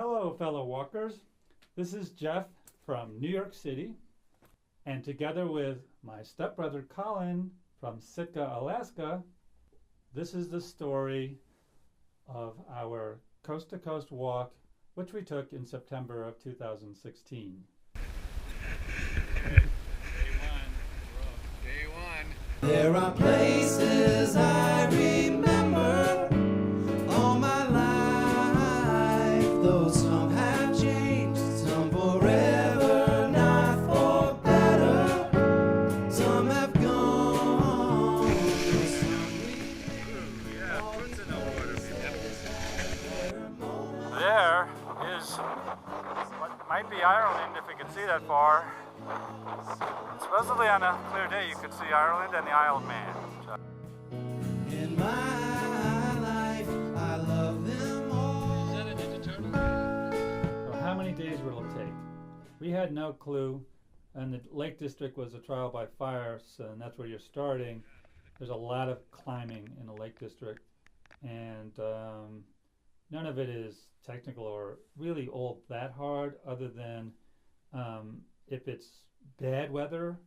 Hello, fellow walkers. This is Jeff from New York City, and together with my stepbrother Colin from Sitka, Alaska, this is the story of our coast-to-coast walk, which we took in September of 2016. Day one. There are places I remember all my life, though some have changed, some forever, not for better. Some have gone, There is what might be Ireland if we can see that far. Supposedly on a clear day you could see Ireland and the Isle of Man. in my life, I love them all. Is that a Ninja Turtle? So how many days will it take? We had no clue, and the Lake District was a trial by fire, so and that's where you're starting. There's a lot of climbing in the Lake District, and none of it is technical or really all that hard, other than if it's bad weather,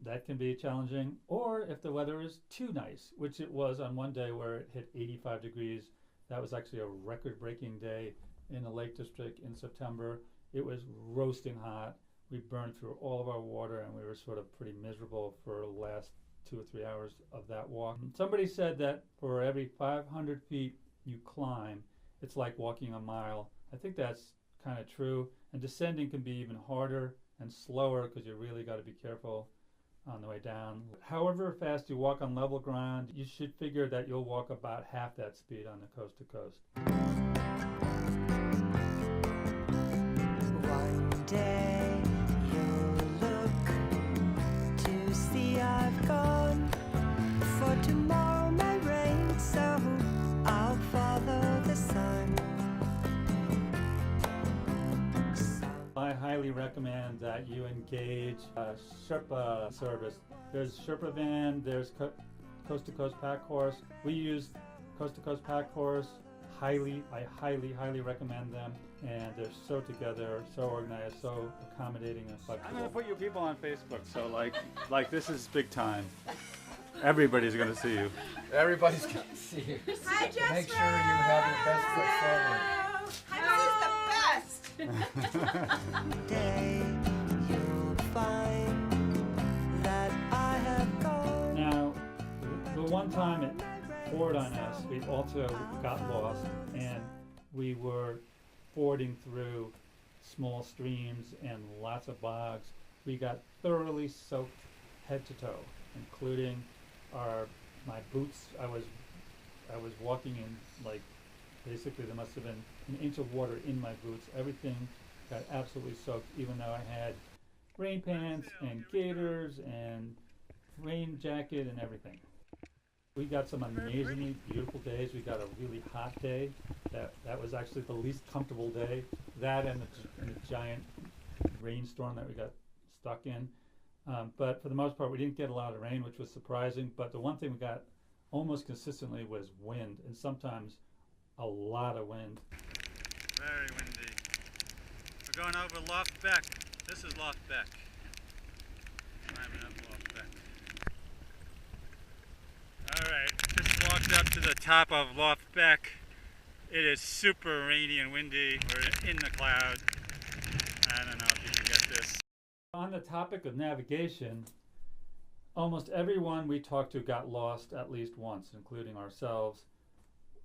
that can be challenging, or if the weather is too nice, which it was on one day where it hit 85 degrees. That was actually a record-breaking day in the Lake District in September. It was roasting hot. We burned through all of our water, and we were sort of pretty miserable for the last 2 or 3 hours of that walk. Somebody said that for every 500 feet you climb, it's like walking a mile. I think that's kind of true, and descending can be even harder and slower because you really got to be careful on the way down. However fast you walk on level ground, you should figure that you'll walk about half that speed on the coast to coast. One day you'll look to see I've gone, for tomorrow may rain, so I'll follow the sun. I highly recommend that you engage a Sherpa service. There's Sherpa van, there's Coast to Coast Pack Horse. We use Coast to Coast Pack Horse. I highly recommend them, and they're so together, so organized, so accommodating and flexible. I'm gonna put you people on Facebook, so like this is big time. Everybody's gonna see you. Everybody's gonna see you. Hi, Jefferson! Make sure you have your best foot forward. Hi, this is the best! Day you'll find that I have gone. Now, the one time it poured on us, we also got lost, and we were fording through small streams and lots of bogs. We got thoroughly soaked head to toe, including my boots. I was walking in, like, basically there must have been an inch of water in my boots. Everything got absolutely soaked, even though I had rain pants and gaiters and rain jacket and everything. We got some amazingly beautiful days. We got a really hot day. That was actually the least comfortable day. That and the giant rainstorm that we got stuck in. But for the most part, we didn't get a lot of rain, which was surprising. But the one thing we got almost consistently was wind, and sometimes a lot of wind. Very windy. We're going over Loft Beck. This is Loft Beck. Climbing up Loft Beck. Alright, just walked up to the top of Loft Beck. It is super rainy and windy. We're in the clouds. I don't know if you can get this. On the topic of navigation, almost everyone we talked to got lost at least once, including ourselves.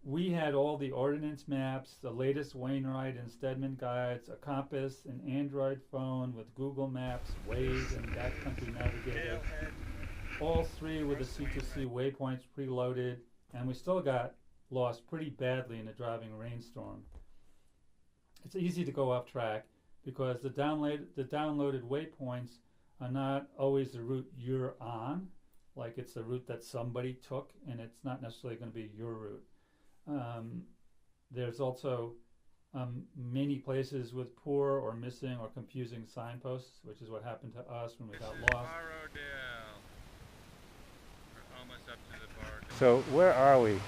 We had all the ordnance maps, the latest Wainwright and Stedman guides, a compass, an Android phone with Google Maps, Waze, and Backcountry Navigator. All three with the C2C waypoints preloaded, and we still got lost pretty badly in a driving rainstorm. It's easy to go off track because the downloaded waypoints are not always the route you're on, like it's the route that somebody took, and it's not necessarily going to be your route. There's also many places with poor or missing or confusing signposts, which is what happened to us when we got lost. We're almost up to the bar. So where are we?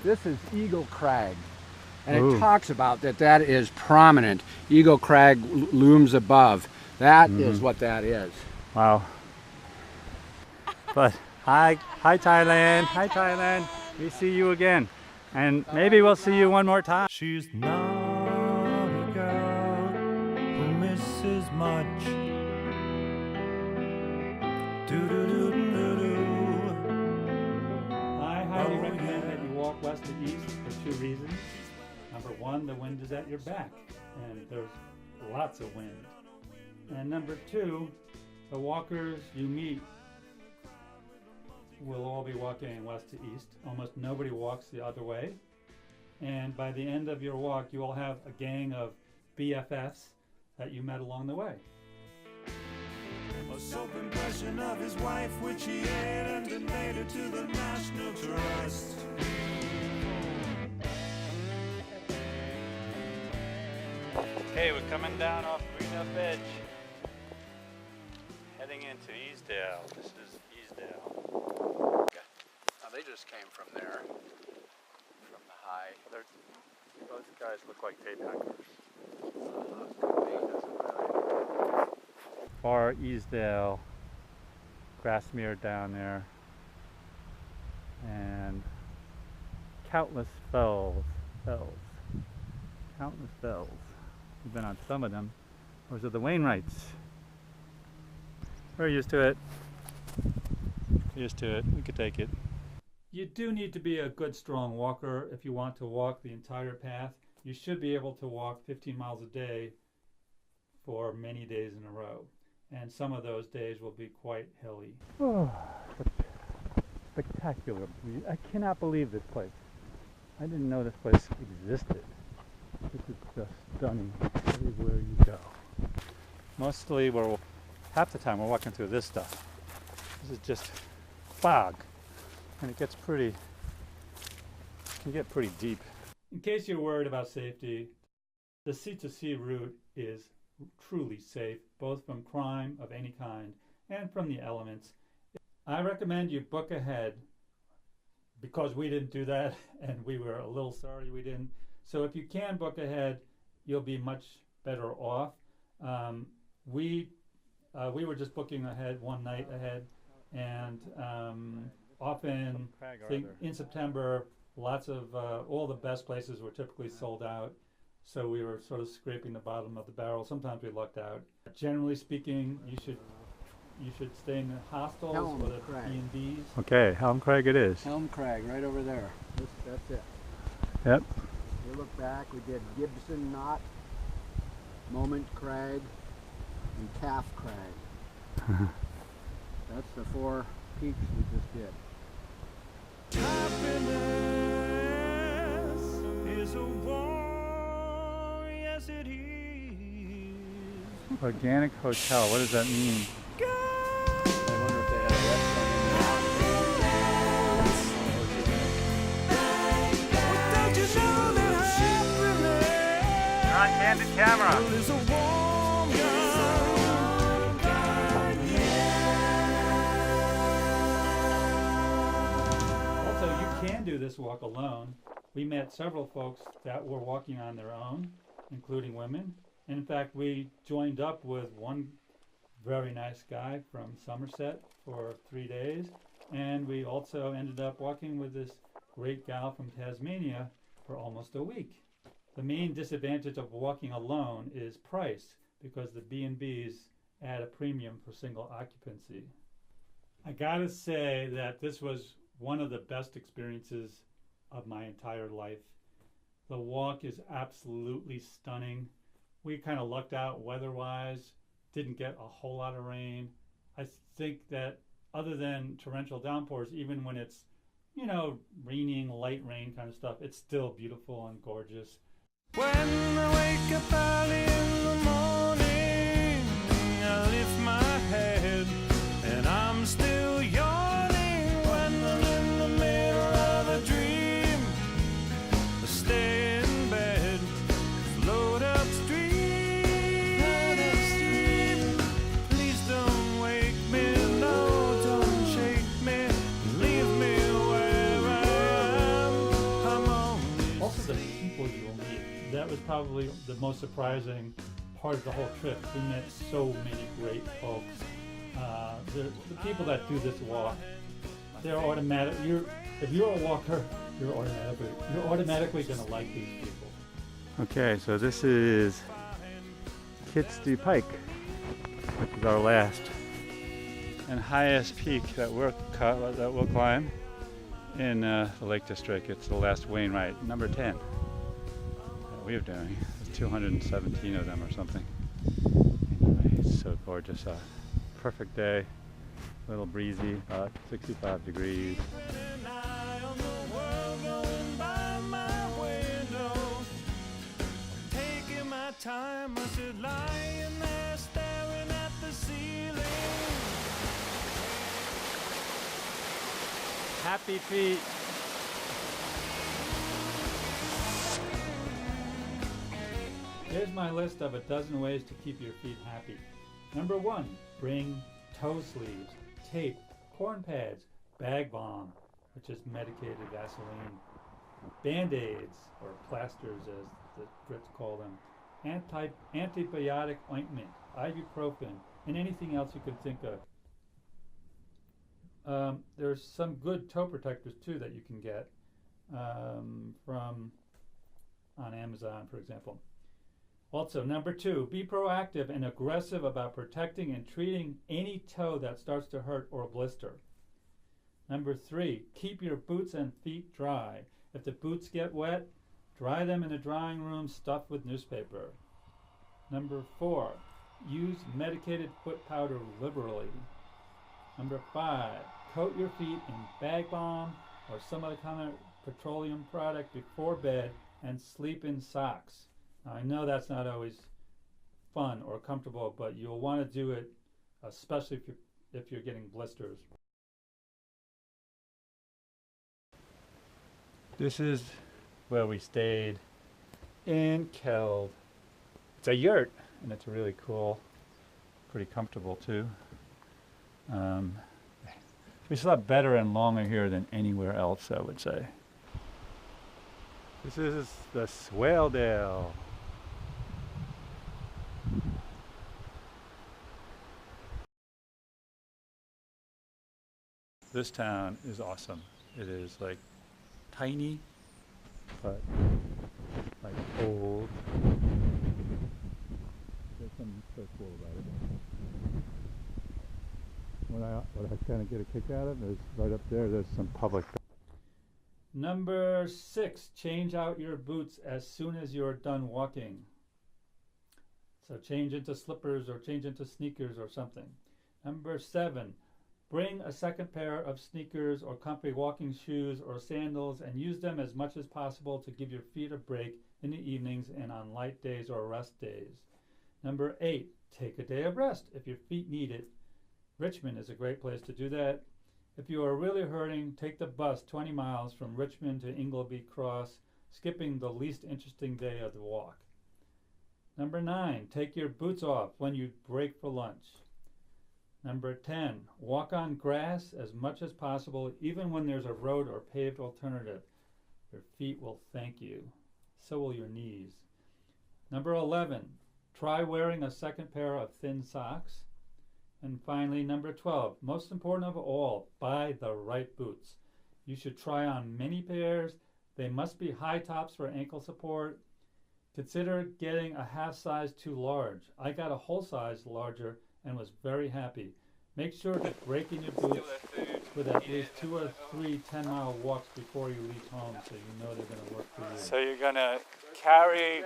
This is Eagle Crag. And Ooh. it talks about that is prominent. Eagle Crag looms above. That is what that is. Wow. But hi Thailand. Hi Thailand. We see you again. And maybe we'll see you one more time. She's not a girl who misses much. I highly recommend that you walk west to east for two reasons. Number one, the wind is at your back, and there's lots of wind. And number two, the walkers you meet will all be walking west to east. Almost nobody walks the other way. And by the end of your walk, you will have a gang of BFFs that you met along the way. A self-impression of his wife, which he ate and donated to the National Trust. Okay, we're coming down off Greenup Edge. Heading into Easdale. This is Easdale. Now they just came from there, from the high. Those guys look like tape hackers. Far Easdale, Grassmere down there, and countless fells, countless fells. We've been on some of them. Those are the Wainwrights. We're used to it. Used to it. We could take it. You do need to be a good, strong walker if you want to walk the entire path. You should be able to walk 15 miles a day for many days in a row. And some of those days will be quite hilly. Oh, spectacular. I cannot believe this place. I didn't know this place existed. This is just stunning everywhere you go. Mostly, half the time we're walking through this stuff. This is just fog. And it gets can get pretty deep. In case you're worried about safety, the sea-to-sea route is truly safe, both from crime of any kind and from the elements. I recommend you book ahead, because we didn't do that and we were a little sorry we didn't. So if you can book ahead, you'll be much better off. We were just booking ahead one night ahead, and often in September, lots of all the best places were typically sold out. So we were sort of scraping the bottom of the barrel. Sometimes we lucked out. Generally speaking, you should stay in the hostels Helm or the Crag. B&Bs. Okay, Helm Crag it is. Helm Crag, right over there. That's it. Yep. You look back, we did Gibson Knot, Moment Crag, and Calf Crag. That's the 4 peaks we just did. Happiness is a war, yes it is. Organic Hotel, what does that mean? I wonder if they have a Don't you know that happiness You're on candid camera. is a warm Also, you can do this walk alone. We met several folks that were walking on their own, including women. And in fact, we joined up with one very nice guy from Somerset for 3 days. And we also ended up walking with this great gal from Tasmania for almost a week. The main disadvantage of walking alone is price, because the B&Bs add a premium for single occupancy. I gotta say that this was one of the best experiences of my entire life. The walk is absolutely stunning. We kind of lucked out weather-wise, didn't get a whole lot of rain. I think that other than torrential downpours, even when it's, raining, light rain kind of stuff, it's still beautiful and gorgeous. When I wake up early in the morning, I lift my head and I'm still yawning. When I'm in the middle of a dream, I stay in bed, float upstream. Please don't wake me, no, don't shake me, leave me where I am. people you will meet. That was probably the most surprising part of the whole trip. We met so many great folks. The people that do this walk, they're automatic. If you're a walker, you're automatically going to like these people. Okay, so this is Kitstew Pike, which is our last and highest peak that we'll climb in the Lake District. It's the last Wainwright, number 10 that we're doing. There's 217 of them or something. Anyway, it's so gorgeous. Perfect day, a little breezy, about 65 degrees. Time I stood lying there staring at the ceiling. Happy feet. Here's my list of a dozen ways to keep your feet happy. Number 1, bring toe sleeves, tape, corn pads, bag balm, which is medicated Vaseline, Band-Aids, or plasters as the Brits call them, antibiotic ointment, ibuprofen, and anything else you can think of. There's some good toe protectors too that you can get from on Amazon, for example. Also, number 2, be proactive and aggressive about protecting and treating any toe that starts to hurt or blister. Number 3, keep your boots and feet dry. If the boots get wet, dry them in a drying room stuffed with newspaper. Number 4, use medicated foot powder liberally. Number 5, coat your feet in bag balm or some other kind of petroleum product before bed and sleep in socks. Now, I know that's not always fun or comfortable, but you'll want to do it, especially if you're getting blisters. This is where we stayed in Keld. It's a yurt, and it's really cool, pretty comfortable too. We slept better and longer here than anywhere else, I would say. This is the Swaledale. This town is awesome. It is like tiny, but like old. There's something so cool about it. What I kind of get a kick out of is right up there's some public. Number 6, change out your boots as soon as you're done walking. So change into slippers or change into sneakers or something. Number 7, bring a second pair of sneakers or comfy walking shoes or sandals and use them as much as possible to give your feet a break in the evenings and on light days or rest days. Number 8, take a day of rest if your feet need it. Richmond is a great place to do that. If you are really hurting, take the bus 20 miles from Richmond to Ingleby Cross, skipping the least interesting day of the walk. Number 9, take your boots off when you break for lunch. Number 10, walk on grass as much as possible, even when there's a road or paved alternative. Your feet will thank you. So will your knees. Number 11, try wearing a second pair of thin socks. And finally, number 12, most important of all, buy the right boots. You should try on many pairs. They must be high tops for ankle support. Consider getting a half size too large. I got a whole size larger and was very happy. Make sure to break in your boots with at least 2 or 3 10-mile walks before you leave home so you know they're going to work for you. So you're going to carry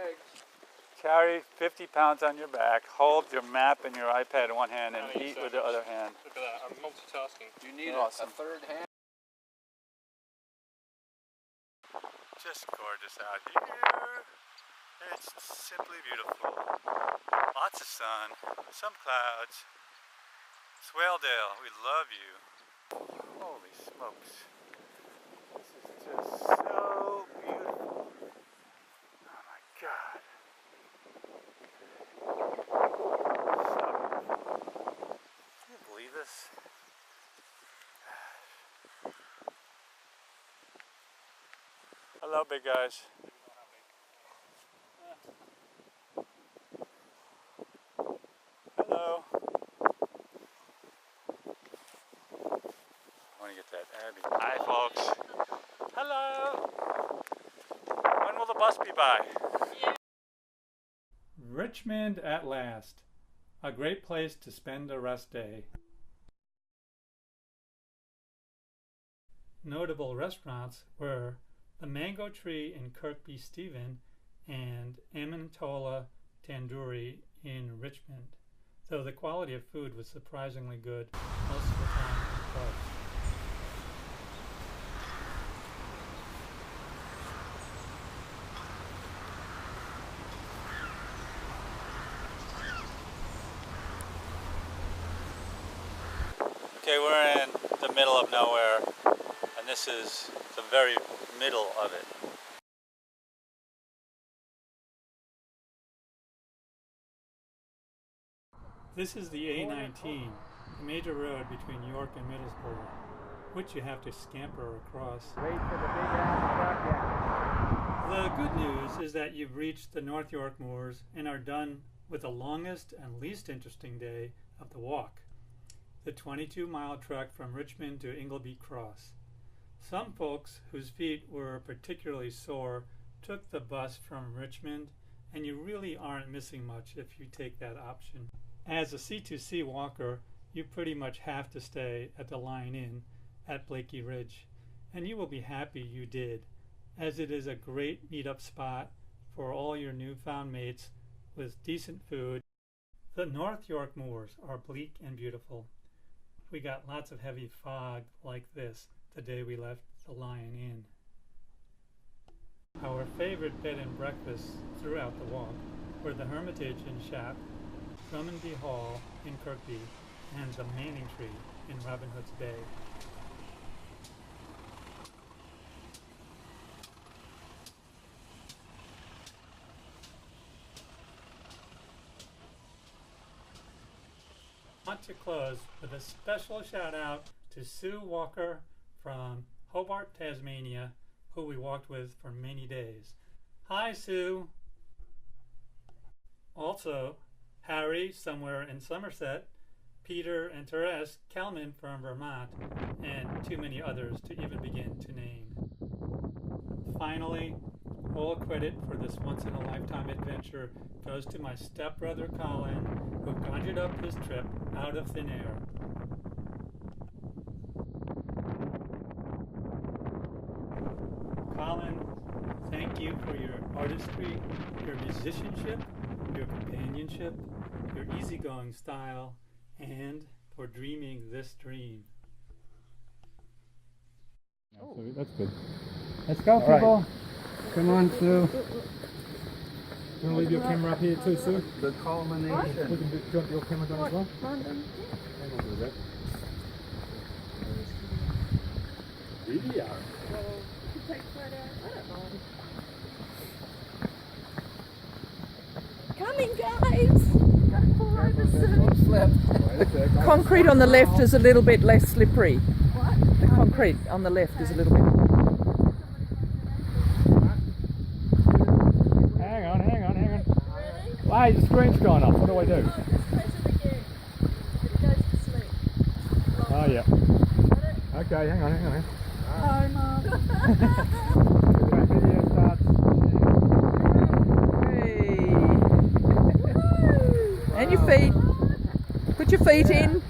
50 pounds on your back, hold your map and your iPad in one hand, and eat with the other hand. Look at that, I'm multitasking. You need Awesome. a third hand. Just gorgeous out here. It's simply beautiful. Lots of sun, some clouds. Swaledale, we love you. Holy smokes. This is just so beautiful. Oh my God. Can you believe this? Hello, big guys. want to get that Abbey. Hi, folks. Hello. When will the bus be by? Richmond at last. A great place to spend a rest day. Notable restaurants were the Mango Tree in Kirkby Stephen and Amentola Tandoori in Richmond, though the quality of food was surprisingly good most of the time in pubs. Okay, we're in the middle of nowhere, and this is the very middle of it. This is the A19, the major road between York and Middlesbrough, which you have to scamper across. Wait for the big ass truck yet. The good news is that you've reached the North York Moors and are done with the longest and least interesting day of the walk, the 22-mile trek from Richmond to Ingleby Cross. Some folks whose feet were particularly sore took the bus from Richmond, and you really aren't missing much if you take that option. As a C2C walker, you pretty much have to stay at the Lion Inn at Blakey Ridge, and you will be happy you did, as it is a great meet-up spot for all your newfound mates with decent food. The North York Moors are bleak and beautiful. We got lots of heavy fog like this the day we left the Lion Inn. Our favorite bed and breakfasts throughout the walk were the Hermitage in Sept, Drummondby Hall in Kirkby, and the Manning Tree in Robin Hood's Bay. I want to close with a special shout out to Sue Walker from Hobart, Tasmania, who we walked with for many days. Hi, Sue. Also, Harry, somewhere in Somerset, Peter and Therese Kelmann from Vermont, and too many others to even begin to name. Finally, all credit for this once-in-a-lifetime adventure goes to my stepbrother Colin, who conjured up his trip out of thin air. Colin, thank you for your artistry, your musicianship, your companionship, your easygoing style, and for dreaming this dream. Oh. That's good. Let's go, people. Right. Come on, Sue. You want to leave your camera up here too, Sue? The culmination. Do you want your camera done as well? London. Hang on to that. Video. Take photos. I don't know. Coming, guys! Concrete on the left is a little bit less slippery. What? The concrete on the left is a little bit. Hang on. Why, the screen's gone off. What do I do? Press it again. It goes to sleep. Oh, yeah. Okay, hang on. Oh, Mum. Video starts. Hey. And your feet. Put your feet in.